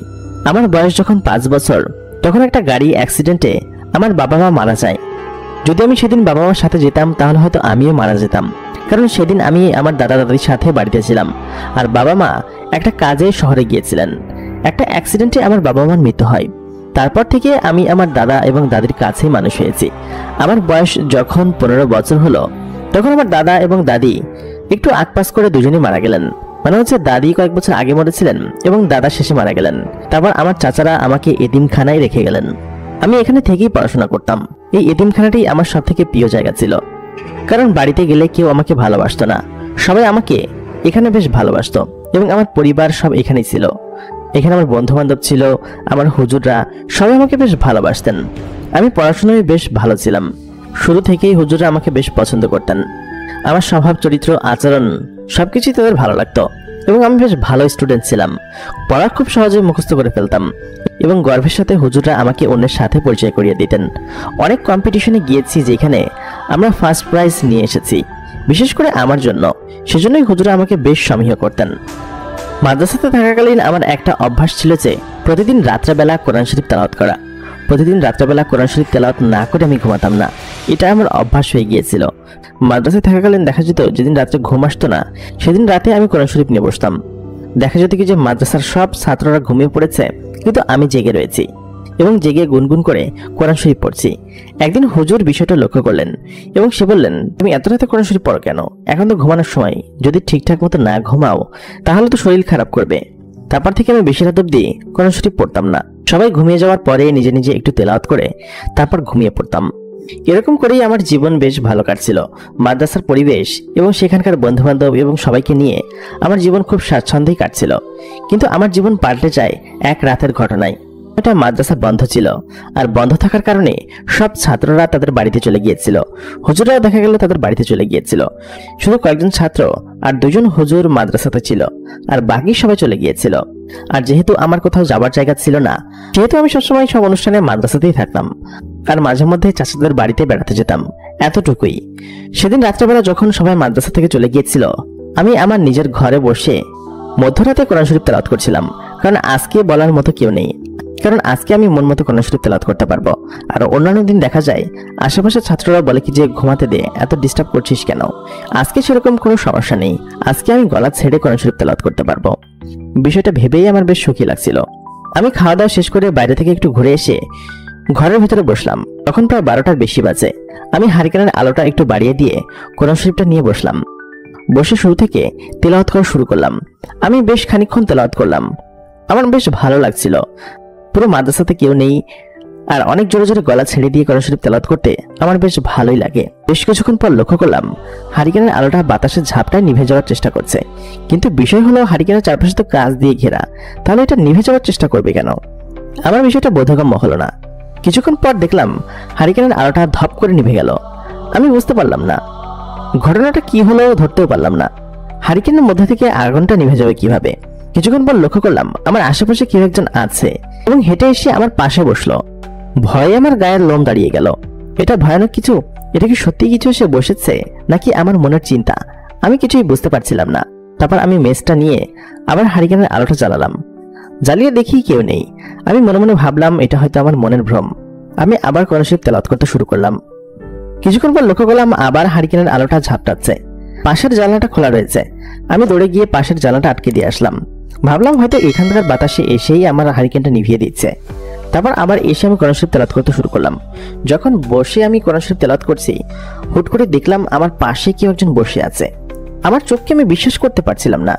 আমার বয়স যখন 5 বছর, তখন একটা গাড়ি অ্যাক্সিডেন্টে আমার বাবা মা মারা যায়। যদি আমি সেদিন বাবা মার সাথে যেতাম তাহলে হয়তো আমিও মারা যেতাম, কারণ সেদিন আমি আমার দাদা দাদির সাথে বাড়িতে ছিলাম আর বাবা মা একটা কাজে শহরে গিয়েছিলেন। একটা অ্যাক্সিডেন্টে আমার বাবা মার মৃত্যু হয়। তারপর থেকে আমি আমার দাদা এবং দাদির কাছেই মানুষ হয়েছি। আমার বয়স যখন 15 বছর হলো, তখন আমার দাদা এবং দাদি একটু আকপাস করে দুজনেই মারা গেলেন। মানে হচ্ছে দাদি কয়েক বছর আগে মরেছিলেন এবং দাদা শেষে মারা গেলেন। তারপর আমার চাচারা আমাকে এতিমখানায় রেখে গেলেন। আমি এখানে থেকেই পড়াশোনা করতাম। এই এতিমখানাটাই আমার সব থেকে প্রিয় জায়গা ছিল, কারণ বাড়িতে গেলে কেউ আমাকে ভালোবাসতো না, সবাই আমাকে এখানে বেশ ভালোবাসতো এবং আমার পরিবার সব এখানেই ছিল। এখানে আমার বন্ধু বান্ধব ছিল, আমার হুজুররা সবাই আমাকে বেশ ভালোবাসতেন। আমি পড়াশোনায় বেশ ভালো ছিলাম। শুরু থেকেই হুজুররা আমাকে বেশ পছন্দ করতেন। আমার স্বভাব, চরিত্র, আচরণ সবকিছুই তাদের ভালো লাগতো এবং আমি বেশ ভালো স্টুডেন্ট ছিলাম। পড়া খুব সহজেই মুখস্থ করে ফেলতাম এবং গর্বের সাথে হুজুররা আমাকে অন্যের সাথে পরিচয় করিয়ে দিতেন। অনেক কম্পিটিশনে গিয়েছি যেখানে আমরা ফার্স্ট প্রাইজ নিয়ে এসেছি, বিশেষ করে আমার জন্য। সেজন্যই হুজুররা আমাকে বেশ সমীহ করতেন। মাদ্রাসাতে থাকাকালীন আমার একটা অভ্যাস ছিল যে প্রতিদিন রাত্রেবেলা কোরআন শরীফ তেলাওয়াত করা। প্রতিদিন রাত্রেবেলা কোরআন শরীফ তেলাওয়াত না করে আমি ঘুমাতাম না। এটা আমার অভ্যাস হয়ে গিয়েছিল। মাদ্রাসায় থাকাকালীন দেখা যেত যেদিন রাত্রে ঘুম আসতো না, সেদিন রাতে আমি কোরআন শরীফ নিয়ে বসতাম। দেখা যেত কি যে মাদ্রাসার সব ছাত্ররা ঘুমিয়ে পড়েছে, কিন্তু আমি জেগে রয়েছি এবং জেগে গুনগুন করে কোরআন শরীফ পড়ছি। একদিন হুজুর বিষয়টা লক্ষ্য করলেন এবং সে বললেন, তুমি এত রাতে কোরআন শরীফ পড়ো কেন? এখন তো ঘুমানোর সময়, যদি ঠিকঠাক মতো না ঘুমাও তাহলে তো শরীর খারাপ করবে। তারপর থেকে আমি বেশি রাত অব্দি কোরআন শরীফ পড়তাম না। সবাই ঘুমিয়ে যাওয়ার পরে নিজে নিজে একটু তেলাওয়াত করে তারপর ঘুমিয়ে পড়তাম। এরকম করেই আমার জীবন বেশ ভালো কাটছিল। মাদ্রাসার পরিবেশ এবং সেখানকার বন্ধুবান্ধব এবং সবাইকে নিয়ে আমার জীবন খুব স্বাচ্ছন্দ্যেই কাটছিল। কিন্তু আমার জীবন পাল্টে যায় এক রাতের ঘটনায়। এটা মাদ্রাসা বন্ধ ছিল, আর বন্ধ থাকার কারণে সব ছাত্ররা তাদের বাড়িতে চলে গিয়েছিল। হুজুররাও দেখা গেল তাদের বাড়িতে চলে গিয়েছিল। শুধু কয়েকজন ছাত্র আর দুজন হুজুর মাদ্রাসাতে ছিল, আর বাকি সবাই চলে গিয়েছিল। আর যেহেতু আমার কোথাও যাবার জায়গা ছিল না, সেহেতু আমি সবসময় সব অনুষ্ঠানে মাদ্রাসাতেই থাকতাম, আর মাঝে মধ্যে চাচাদের বাড়িতে বেড়াতে যেতাম, এতটুকুই। সেদিন রাত্রেবেলা যখন সবাই মাদ্রাসা থেকে চলে গিয়েছিল, আমি আমার নিজের ঘরে বসে মধ্যরাতে কোরআন শরীফ তেলাওয়াত করছিলাম। কারণ আজকে বলার মতো কেউ নেই, কারণ আজকে আমি মন মতো কোরআন শরীফ তেলাওয়াত করতে পারবো। আর অন্যান্য দিন দেখা যায় আশেপাশের ছাত্ররা বলে কি যে ঘুমাতে দে, এত ডিস্টার্ব করছিস কেন। আজকে সেরকম কোনো সমস্যা নেই, আজকে আমি গলা ছেড়ে কোরআন শরীফ তেলাওয়াত করতে পারবো। বিষয়টা ভেবেই আমার বেশ সুখী লাগছিল। আমি খাওয়া দাওয়া শেষ করে বাইরে থেকে একটু ঘুরে এসে ঘরের ভিতরে বসলাম। তখন প্রায় 12টার বেশি বাজে। আমি হারিকেনের আলোটা একটু বাড়িয়ে দিয়ে কোরআন শরীফটা নিয়ে বসলাম। বসে শুরু থেকে তেলাওয়াত করা শুরু করলাম। আমি বেশ খানিকক্ষণ তেলাওয়াত করলাম। আমার বেশ ভালো লাগছিল। পুরো মাদ্রাসাতে কেউ নেই, আর অনেক জোরে জোরে গলা ছেড়ে দিয়ে কোরআন শরীফ তেলাওয়াত করতে আমার বেশ ভালোই লাগে। বেশ কিছুক্ষণ পর লক্ষ্য করলাম হারিকেনের আলোটা বাতাসের ঝাপটায় নিভে যাওয়ার চেষ্টা করছে। কিন্তু বিষয় হলো হারিকেনের চারপাশে তো কাঁচ দিয়ে ঘেরা, তাহলে এটা নিভে যাওয়ার চেষ্টা করবে কেন? আমার বিষয়টা বোধগম্য হলো না। কিছুক্ষণ পর দেখলাম হারিকেনের আলোটা ধপ করে নিভে গেল। আমি বুঝতে পারলাম না ঘটনাটা কি হলো, ধরতেও পারলাম না। হারিকেনের মধ্যে থেকে আগুনটা নিভে যাবে কিভাবে? কিছুক্ষণ পর লক্ষ্য করলাম আমার আশেপাশে কেউ একজন আছে এবং হেঁটে এসে আমার পাশে বসলো। ভয়ে আমার গায়ের লোম দাঁড়িয়ে গেল। এটা ভয়ানক কিছু? এটা কি সত্যি কিছু এসে বসেছে নাকি আমার মনের চিন্তা? আমি কিছুই বুঝতে পারছিলাম না। তারপর আমি মেসটা নিয়ে আবার হারিকেনের আলোটা জ্বালালাম। জ্বালিয়ে দেখি কেউ নেই। আমি মনে মনে ভাবলাম এটা হয়তো আমার মনের ভ্রম। আমি আবার কোরআন শরীফ তেলাওয়াত করতে শুরু করলাম। কিছুক্ষণ পর লক্ষ্য করলাম আবার হারিকেনের আলোটা ঝাপটাচ্ছে। পাশের জানলাটা খোলা রয়েছে। আমি দৌড়ে গিয়ে পাশের জানলাটা আটকে দিয়ে আসলাম। ভাবলাম হয়তো এখানকার বাতাসে এসেই আমার হারিকেনটা নিভিয়ে দিচ্ছে। তারপর আবার এসে আমি কোরআন শরীফ তেলাওয়াত করতে শুরু করলাম। যখন বসে আমি কোরআন শরীফ তেলাওয়াত করছি, হুট করে দেখলাম আমার পাশে কেউ একজন বসে আছে। আমার চোখকে আমি বিশ্বাস করতে পারছিলাম না।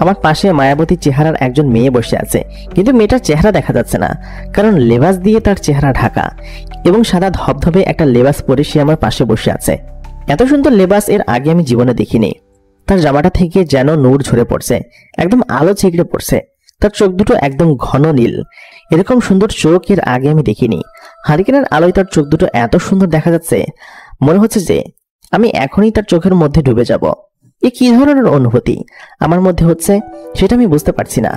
আমার পাশে মায়াবতী চেহারার একজন মেয়ে বসে আছে, কিন্তু মেয়েটার চেহারা দেখা যাচ্ছে না, কারণ লেবাস দিয়ে তার চেহারা ঢাকা এবং সাদা ধবধবে একটা লেবাস পরে সে আমার পাশে বসে আছে। এত সুন্দর লেবাস এর আগে আমি জীবনে দেখিনি। তার জামাটা থেকে যেন নূর ঝরে পড়ছে, একদম আলো ছিকড়ে পড়ছে। তার চোখ দুটো একদম ঘন নীল। এরকম সুন্দর চোখ এর আগে আমি দেখিনি। হারিকেনের আলোয় তার চোখ দুটো এত সুন্দর দেখা যাচ্ছে, মনে হচ্ছে যে আমি এখনই তার চোখের মধ্যে ডুবে যাব। এ কি ধরনের অনুভূতি আমার মধ্যে হচ্ছে সেটা আমি বুঝতে পারছি না।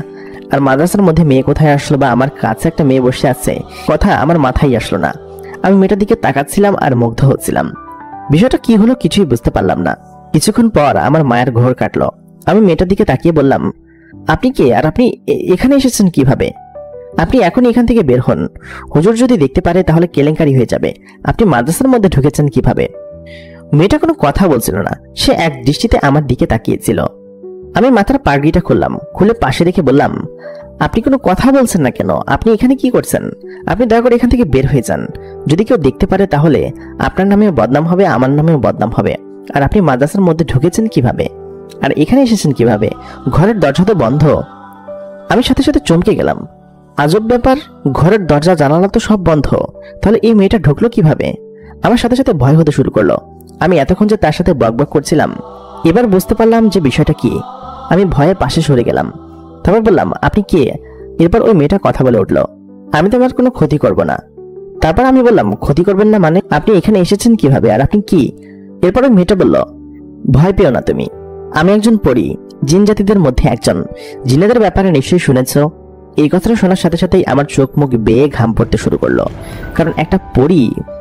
আর মাদ্রাসার মধ্যে মেয়ে কোথায় আসলো, বা আমার কাছে একটা মেয়ে বসে আছে কথা আমার মাথায় আসলো না। আমি মেয়েটার দিকে তাকাচ্ছিলাম আর মুগ্ধ হচ্ছিলাম। বিষয়টা কি হলো কিছুই বুঝতে পারলাম না। কিছুক্ষণ পর আমার মায়ের ঘোর কাটলো। আমি মেয়েটার দিকে তাকিয়ে বললাম, আপনি কে, আর আপনি এখানে এসেছেন কিভাবে? আপনি এখন এখান থেকে বের হন। হুজুর যদি দেখতে পারে তাহলে কেলেঙ্কারি হয়ে যাবে। আপনি মাদ্রাসার মধ্যে ঢুকেছেন কিভাবে? মেয়েটা কোনো কথা বলছিল না, সে এক দৃষ্টিতে আমার দিকে তাকিয়েছিল। আমি মাথার পাগড়িটা খুললাম, খুলে পাশে রেখে বললাম, আপনি কোনো কথা বলছেন না কেন? আপনি এখানে কি করছেন? আপনি দয়া করে এখান থেকে বের হয়ে যান। যদি কেউ দেখতে পারে তাহলে আপনার নামেও বদনাম হবে, আমার নামেও বদনাম হবে। আর আপনি মাদ্রাসার মধ্যে ঢুকেছেন কিভাবে, আর এখানে এসেছেন কিভাবে? ঘরের দরজা তো বন্ধ। আমি সাথে সাথে চমকে গেলাম। আজব ব্যাপার, ঘরের দরজা জানালা তো সব বন্ধ, তাহলে এই মেয়েটা ঢুকলো কিভাবে? আমার সাথে সাথে ভয় হতে শুরু করলো। আমি এতক্ষণ যে তার সাথে বকবক করছিলাম, এবার বুঝতে পারলাম যে বিষয়টা কি। আমি ভয়ে পাশে সরে গেলাম। তারপর বললাম, আপনি কে? এরপর ওই মেয়েটা কথা বলে উঠলো, আমি তোমার কোনো ক্ষতি করব না। তারপর আমি বললাম, ক্ষতি করবেন না মানে? আপনি এখানে এসেছেন কিভাবে, আর আপনি কি? এরপর ওই মেয়েটা বলল, ভয় পেও না তুমি, আমি একজন পরী, জিন জাতিদের মধ্যে একজন। জিনেদের ব্যাপারে নিশ্চয়ই শুনেছ। এই কথাটা শোনার সাথে সাথেই আমার চোখ মুখ বেয়ে ঘাম পড়তে শুরু করলো, কারণ একটা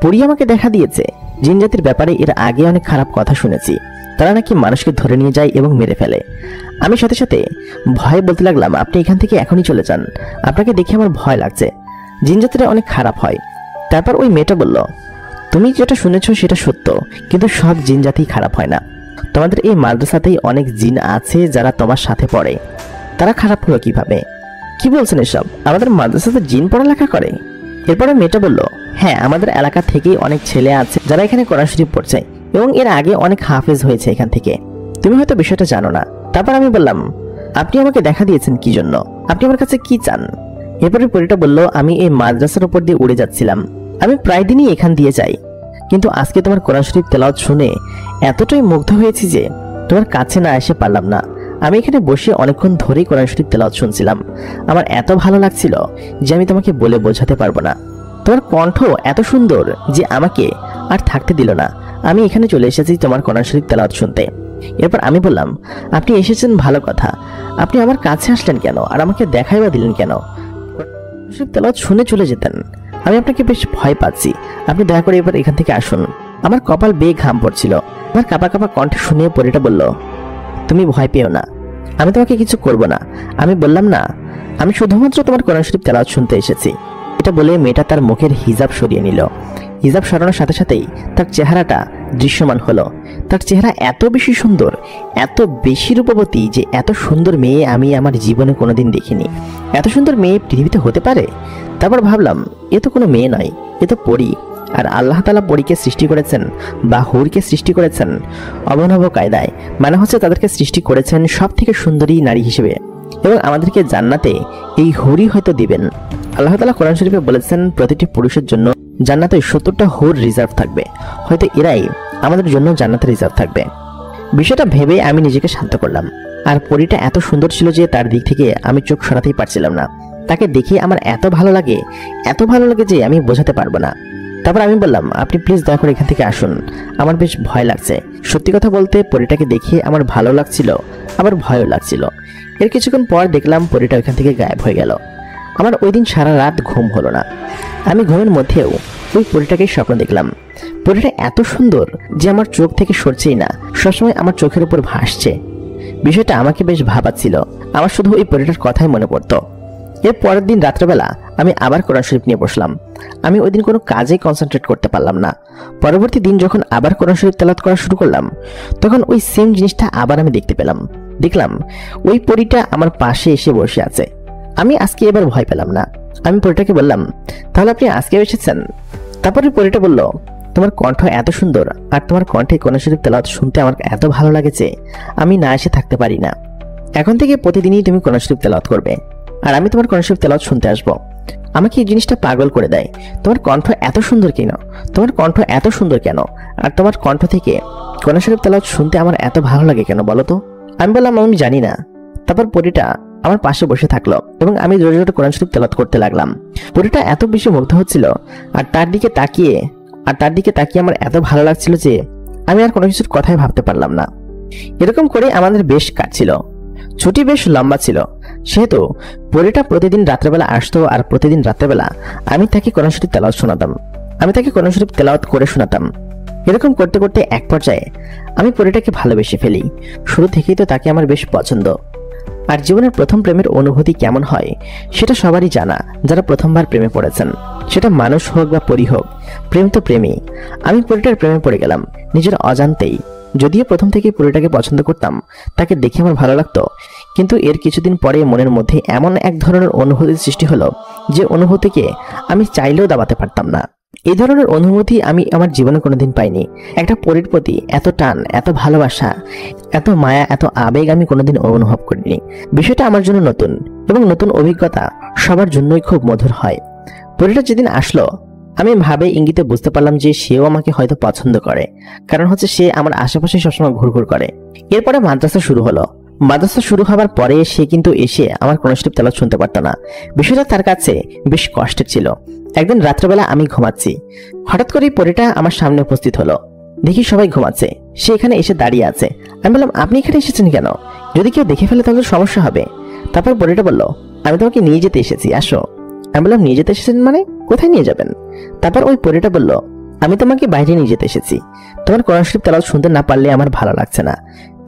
পরী আমাকে দেখা দিয়েছে। জিন জাতির ব্যাপারে এর আগে অনেক খারাপ কথা শুনেছি, তারা নাকি মানুষকে ধরে নিয়ে যায় এবং মেরে ফেলে। আমি সাথে সাথে ভয়ে বলতে লাগলাম, আপনি এখান থেকে এখনই চলে যান, আপনাকে দেখে আমার ভয় লাগছে, জিন জাতিরা অনেক খারাপ হয়। তারপর ওই মেয়েটা বলল, তুমি যেটা শুনেছো সেটা সত্য, কিন্তু সব জিন জাতি খারাপ হয় না। তোমাদের এই মাদ্রাসাতেই অনেক জিন আছে যারা তোমার সাথে পড়ে, তারা খারাপ হলো কিভাবে? কি বলছেন এসব? আমাদের মাদ্রাসাতে জিন পড়ালেখা করে? এরপরে মেয়েটা বলল, হ্যাঁ, আমাদের এলাকা থেকেই অনেক ছেলে আছে যারা এখানে কোরআন শরীফ পড়ছে এবং এর আগে অনেক হাফেজ হয়েছে এখান থেকে। তুমি হয়তো বিষয়টা জানো না। তারপর আমি বললাম, আপনি আমাকে দেখা দিয়েছেন কি জন্য? আপনি আমার কাছে কি চান? এরপরে পরীটা বলল, আমি এই মাদ্রাসার উপর দিয়ে উড়ে যাচ্ছিলাম। আমি প্রায় দিনই এখান দিয়ে যাই, কিন্তু আজকে তোমার কোরআন শরীফ তেলাওয়াত শুনে এতটাই মুগ্ধ হয়েছি যে তোমার কাছে না এসে পারলাম না। আমি এখানে বসে অনেকক্ষণ ধরেই কোরআন শরীফ তেলাওয়াত শুনছিলাম। আমার এত ভালো লাগছিল যে আমি তোমাকে বলে বোঝাতে পারবো না। তোমার কণ্ঠ এত সুন্দর যে আমাকে আর থাকতে দিল না। আমি এখানে চলে এসেছি তোমার কোরআন শরীফ তেলাওয়াত শুনতে। এরপর আমি বললাম, আপনি এসেছেন ভালো কথা, আপনি আমার কাছে আসলেন কেন আর আমাকে দেখাই বা দিলেন কেন? কোরআন শরীফ তেলাওয়াত শুনে চলে যেতেন। আমি আপনাকে বেশ ভয় পাচ্ছি, আপনি দয়া করে এবার এখান থেকে আসুন। আমার কপাল বেয়ে ঘাম পড়ছিল। আমার কাঁপা কাঁপা কণ্ঠে শুনে পরীটা বলল, তুমি ভয় পেও না, আমি তোমাকে কিছু করব না। আমি বললাম, না, আমি শুধুমাত্র তোমার কোরআন শরীফ তেলাওয়াত শুনতে এসেছি। এটা বলে মেয়েটা তার মুখের হিজাব সরিয়ে নিল। হিজাব সরানোর সাথে সাথেই তার চেহারাটা দৃশ্যমান হলো। তার চেহারা এত বেশি সুন্দর, এত বেশি রূপবতী যে এত সুন্দর মেয়ে আমি আমার জীবনে কোনোদিন দেখিনি। এত সুন্দর মেয়ে পৃথিবীতে হতে পারে? তারপর ভাবলাম, এ তো কোনো মেয়ে নয়, এ তো পরী। আর আল্লাহ তাআলা পরীকে সৃষ্টি করেছেন বা হুরকে সৃষ্টি করেছেন অবনব কায়দায়, মানে হচ্ছে তাদেরকে সৃষ্টি করেছেন সব থেকে সুন্দরী নারী হিসেবে, এবং আমাদেরকে জান্নাতে এই হুরই হয়তো দিবেন। আল্লাহ তাআলা কোরআন শরীফে বলেছেন, প্রতিটি পুরুষের জন্য জান্নাতে 70টা হুর রিজার্ভ থাকবে, হয়তো এরাই আমাদের জন্য জান্নাতে রিজার্ভ থাকবে। বিষয়টা ভেবে আমি নিজেকে শান্ত করলাম। আর পরীটা এত সুন্দর ছিল যে তার দিক থেকে আমি চোখ সরাতেই পারছিলাম না। তাকে দেখে আমার এত ভালো লাগে, এত ভালো লাগে যে আমি বোঝাতে পারবো না। তারপর আমি বললাম, আপনি প্লিজ দয়া করে এখান থেকে আসুন, আমার বেশ ভয় লাগছে। সত্যি কথা বলতে পরীটাকে দেখে আমার ভালো লাগছিল, আবার ভয়ও লাগছিল। এর কিছুক্ষণ পর দেখলাম পরীটা ওইখান থেকে গায়েব হয়ে গেল। আমার ওই দিন সারা রাত ঘুম হলো না। আমি ঘুমের মধ্যেও ওই পরীটাকে স্বপ্ন দেখলাম। পরীটা এত সুন্দর যে আমার চোখ থেকে সরছেই না, সবসময় আমার চোখের উপর ভাসছে। বিষয়টা আমাকে বেশ ভাবাচ্ছিল। আমার শুধু ওই পরীটার কথাই মনে পড়তো। এর পরের দিন রাত্রেবেলা আমি আবার কোরআন শরীফ নিয়ে বসলাম। আমি ওই দিন কোনো কাজেই কনসেন্ট্রেট করতে পারলাম না। পরবর্তী দিন যখন আবার কোরআন শরীফ তেলাওয়াত করা শুরু করলাম, তখন ওই সেম জিনিসটা আবার আমি দেখতে পেলাম। দেখলাম ওই পরীটা আমার পাশে এসে বসে আছে। আমি আজকে এবার ভয় পেলাম না। আমি পরীটাকে বললাম, তাহলে আপনি আজকে এসেছেন? তারপরে পরীটা বলল, তোমার কণ্ঠ এত সুন্দর আর তোমার কণ্ঠে কোরআন শরীফ তেলাওয়াত শুনতে আমার এত ভালো লাগেছে আমি না এসে থাকতে পারি না। এখন থেকে প্রতিদিনই তুমি কোরআন শরীফ তেলাওয়াত করবে আর আমি তোমার কোরআন শরীফ তেলাওয়াত শুনতে আসবো। আমাকে এই জিনিসটা পাগল করে দেয়। তোমার কণ্ঠ এত সুন্দর কেন? তোমার কণ্ঠ এত সুন্দর কেন? আর তোমার কণ্ঠ থেকে কোরআন শরীফ তেলাওয়াত শুনতে আমার এত ভালো লাগে কেন বলো তো? আমি বললাম, আমি জানি না। তারপর পরীটা আমার পাশে বসে থাকলো এবং আমি জোরে জোরে কোরআন শরীফ তেলাওয়াত করতে লাগলাম। পরীটা এত বেশি মুগ্ধ হচ্ছিল আর তার দিকে তাকিয়ে আমার এত ভালো লাগছিল যে আমি আর কোনো কিছুর কথাই ভাবতে পারলাম না। এরকম করে আমাদের বেশ কাটছিল। ছুটি বেশ লম্বা ছিল, সেহেতু পরীটা প্রতিদিন রাত্রেবেলা আসতো আর প্রতিদিন রাত্রেবেলা আমি তাকে কোরআন শরীফ তেলাওয়াত শোনাতাম। আমি তাকে কোরআন শরীফ তেলাওয়াত করে শোনাতাম। এরকম করতে করতে এক পর্যায়ে আমি পরীটাকে ভালোবেসে ফেলি। শুরু থেকেই তো তাকে আমার বেশ পছন্দ। আর জীবনের প্রথম প্রেমের অনুভূতি কেমন হয় সেটা সবারই জানা, যারা প্রথমবার প্রেমে পড়েছেন। সেটা মানুষ হোক বা পরী হোক, প্রেম তো প্রেমই। আমি পরীটার প্রেমে পড়ে গেলাম নিজের অজান্তেই। যদিও প্রথম থেকেই পরীটাকে পছন্দ করতাম, তাকে দেখে আমার ভালো লাগতো, কিন্তু এর কিছুদিন পরে মনের মধ্যে এমন এক ধরনের অনুভূতির সৃষ্টি হলো যে অনুভূতিকে আমি চাইলেও দাবাতে পারতাম না। এই ধরনের অনুভূতি আমি আমার জীবনে কোনোদিন পাইনি। একটা পরীর প্রতি এত টান, এত ভালোবাসা, এত মায়া, এত আবেগ আমি কোনোদিন অনুভব করিনি। বিষয়টা আমার জন্য নতুন এবং নতুন অভিজ্ঞতা সবার জন্যই খুব মধুর হয়। পরীটা যেদিন আসলো, আমি ভাবে ইঙ্গিতে বুঝতে পারলাম যে সেও আমাকে হয়তো পছন্দ করে, কারণ হচ্ছে সে আমার আশেপাশে সবসময় ঘুরঘুর করে। এরপরে মাদ্রাসা শুরু হলো। মাদ্রাসা শুরু হবার পরে সে কিন্তু এসে আমার কোরআন শরীফ তেলাওয়াত শুনতে পারতো না। বিষয়টা তার কাছে বেশ কষ্টের ছিল। একদিন রাত্রেবেলা আমি ঘুমাচ্ছি, হঠাৎ করেই পরীটা আমার সামনে উপস্থিত হলো। দেখি সবাই ঘুমাচ্ছে, সে এখানে এসে দাঁড়িয়ে আছে। আমি বললাম, আপনি এখানে এসেছেন কেন? যদি কেউ দেখে ফেলে তাহলে সমস্যা হবে। তারপর পরীটা বলল, আমি তোমাকে নিয়ে যেতে এসেছি, আসো। আমি বললাম, নিয়ে যেতে এসেছেন মানে? কোথায় নিয়ে যাবেন? তারপর ওই পরীটা বলল, আমি তোমাকে বাইরে নিয়ে যেতে এসেছি। তোমার কোরআন শরীফ তেলাওয়াত শুনতে না পারলে আমার ভালো লাগছে না।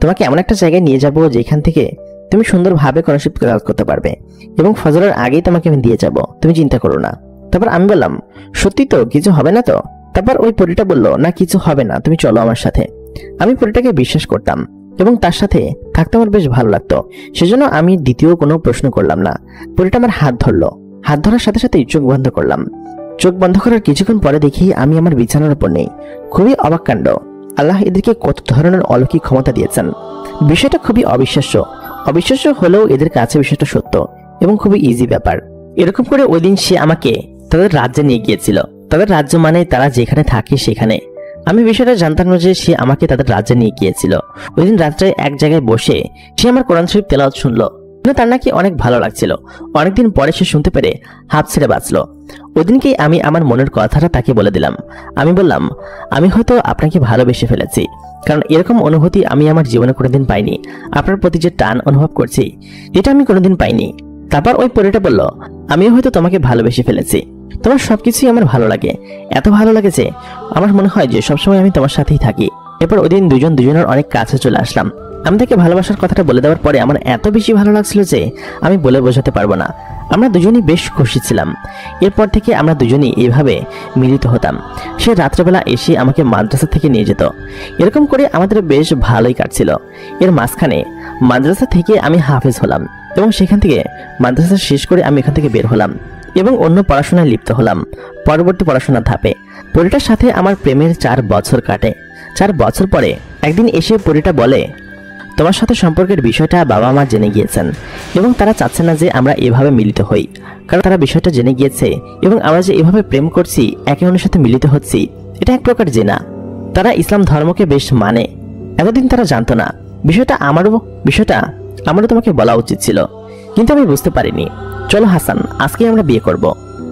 তোমাকে এমন একটা জায়গায় নিয়ে যাবো যেখান থেকে তুমি সুন্দরভাবে কোরআন শরীফ তেলাওয়াত করতে পারবে, এবং ফজরের আগেই তোমাকে আমি দিয়ে যাব, তুমি চিন্তা করো না। তারপর আমি বললাম, সত্যি তো? কিছু হবে না তো? তারপর ওই পরীটা বলল, না কিছু হবে না, তুমি চলো আমার সাথে। আমি পরীটাকে বিশ্বাস করতাম এবং তার সাথে থাকতে আমার বেশ ভালো লাগতো, সেজন্য আমি দ্বিতীয় কোনো প্রশ্ন করলাম না। পরীটা আমার হাত ধরলো। হাত ধরার সাথে সাথেই চোখ বন্ধ করলাম। চোখ বন্ধ করার কিছুক্ষণ পরে দেখি আমি আমার বিছানার উপর নেই। খুবই অবাক কাণ্ড। আল্লাহ এদেরকে কত ধরনের অলৌকিক ক্ষমতা দিয়েছেন। বিষয়টা খুবই অবিশ্বাস্য হলেও এদের কাছে বিষয়টা সত্য এবং খুবই ইজি ব্যাপার। এরকম করে ওই দিন সে আমাকে তাদের রাজ্যে নিয়ে গিয়েছিল। তাদের রাজ্য মানে তারা যেখানে থাকে সেখানে। আমি বিষয়টা জানতাম না যে সে আমাকে তাদের রাজ্যে নিয়ে গিয়েছিল। ওই দিন রাত্রে এক জায়গায় বসে সে আমার কোরআন শরীফ তেলাওয়াত শুনলো। তার নাকি অনেক ভালো লাগছিল। অনেকদিন পরে সে শুনতে পেরে হাঁপ ছেড়ে বাঁচলো। ওই দিনকেই আমি আমার মনের কথাটা তাকে বলে দিলাম। আমি বললাম, আমি হয়তো আপনাকে ভালোবেসে ফেলেছি, কারণ এরকম অনুভূতি আমি আমার জীবনে কোনোদিন পাইনি। আপনার প্রতি যে টান অনুভব করছি এটা আমি কোনোদিন পাইনি। তারপর ওই পরীটা বলল, আমিও হয়তো তোমাকে ভালোবেসে ফেলেছি। তোমার সবকিছুই আমার ভালো লাগে, এত ভালো লাগে যে আমার মনে হয় যে সবসময় আমি তোমার সাথেই থাকি। এরপর ওই দিন দুজন দুজনের অনেক কাছে চলে আসলাম। আমি তাকে ভালোবাসার কথাটা বলে দেওয়ার পরে আমার এত বেশি ভালো লাগছিল যে আমি বলে বোঝাতে পারবো না। আমরা দুজনই বেশ খুশি ছিলাম। এরপর থেকে আমরা দুজনই এইভাবে মিলিত হতাম। সে রাত্রেবেলা এসে আমাকে মাদ্রাসা থেকে নিয়ে যেত। এরকম করে আমাদের বেশ ভালোই কাটছিল। এর মাঝখানে মাদ্রাসা থেকে আমি হাফেজ হলাম এবং সেখান থেকে মাদ্রাসা শেষ করে আমি এখান থেকে বের হলাম এবং অন্য পড়াশোনায় লিপ্ত হলাম। পরবর্তী পড়াশোনার ধাপে পরীটার সাথে আমার প্রেমের 4 বছর কাটে। 4 বছর পরে একদিন এসে পরীটা বলে, তোমার সাথে সম্পর্কের বিষয়টা বাবা মা জেনে গিয়েছেন এবং তারা চাচ্ছে না যে আমরা এভাবে মিলিত হই, কারণ তারা বিষয়টা জেনে গিয়েছে এবং আমরা যে এভাবে প্রেম করছি, একে অন্যের সাথে মিলিত হচ্ছি, এটা এক প্রকার জেনা। তারা ইসলাম ধর্মকে বেশ মানে। এতদিন তারা জানতো না। বিষয়টা আমারও তোমাকে বলা উচিত ছিল, কিন্তু আমি বুঝতে পারিনি। চলো হাসান, আজকে আমরা বিয়ে করব।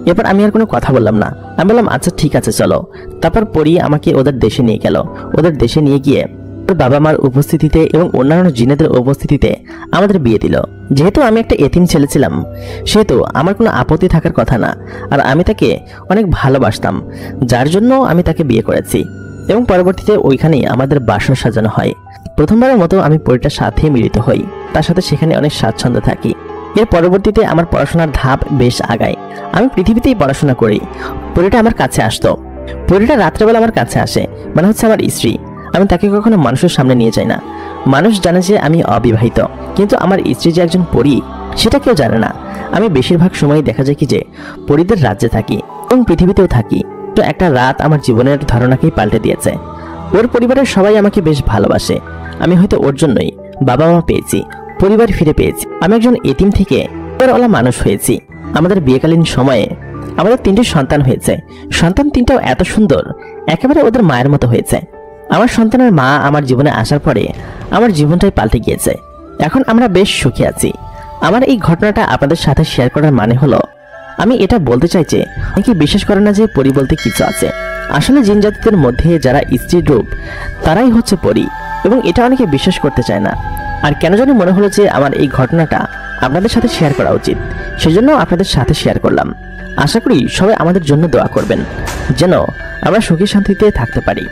এরপর আমি আর কোনো কথা বললাম না। আমি বললাম, আচ্ছা ঠিক আছে চলো। তারপর পরি আমাকে ওদের দেশে নিয়ে গেল। ওদের দেশে নিয়ে গিয়ে বাবা মার উপস্থিতিতে এবং অন্যান্য জিনেদের উপস্থিতিতে আমাদের বিয়ে দিল। যেহেতু আমি একটা এতিম ছেলে ছিলাম, সেহেতু আমার কোনো আপত্তি থাকার কথা না। আর আমি তাকে অনেক ভালোবাসতাম, যার জন্য আমি তাকে বিয়ে করেছি। এবং পরবর্তীতে ওইখানেই আমাদের বাসর সাজানো হয়। প্রথমবারের মতো আমি পরিটার সাথে মিলিত হই, তার সাথে সেখানে অনেক স্বাচ্ছন্দ্য থাকি। এর পরবর্তীতে আমার পড়াশোনার ধাপ বেশ আগায়। আমি পৃথিবীতেই পড়াশোনা করি। পরিটা আমার কাছে আসতো। পরিটা রাত্রেবেলা আমার কাছে আসে, মানে হচ্ছে আমার স্ত্রী। আমি তাকে কখনো মানুষের সামনে নিয়ে যাই না। মানুষ জানে যে আমি অবিবাহিত, কিন্তু আমার স্ত্রী যে একজন পরী সেটা কেউ জানে না। আমি বেশিরভাগ সময় দেখা যায় কি যে পরীদের রাজ্যে থাকি এবং পৃথিবীতেও থাকি। তো একটা রাত আমার জীবনের ধারণাকেই পাল্টে দিয়েছে। ওর পরিবারের সবাই আমাকে বেশ ভালোবাসে। আমি হয়তো ওর জন্যই বাবা মা পেয়েছি, পরিবার ফিরে পেয়েছি। আমি একজন এতিম থেকে ওলা মানুষ হয়েছি। আমাদের বিয়েকালীন সময়ে আমাদের 3টি সন্তান হয়েছে। সন্তান 3টাও এত সুন্দর, একেবারে ওদের মায়ের মতো হয়েছে। আমার সন্তানের মা আমার জীবনে আসার পরে আমার জীবনটাই পাল্টে গিয়েছে। এখন আমরা বেশ সুখী আছি। আমার এই ঘটনাটা আপনাদের সাথে শেয়ার করার মানে হলো, আমি এটা বলতে চাই যে অনেকে বিশ্বাস করে না যে পরী বলতে কিছু আছে। আসলে জিন জাতিদের মধ্যে যারা স্ত্রীর রূপ, তারাই হচ্ছে পরী, এবং এটা অনেকে বিশ্বাস করতে চায় না। আর কেন জানি মনে হলো যে আমার এই ঘটনাটা আপনাদের সাথে শেয়ার করা উচিত, সেজন্য আপনাদের সাথে শেয়ার করলাম। আশা করি সবাই আমাদের জন্য দোয়া করবেন, যেন আমরা সুখী শান্তিতে থাকতে পারি।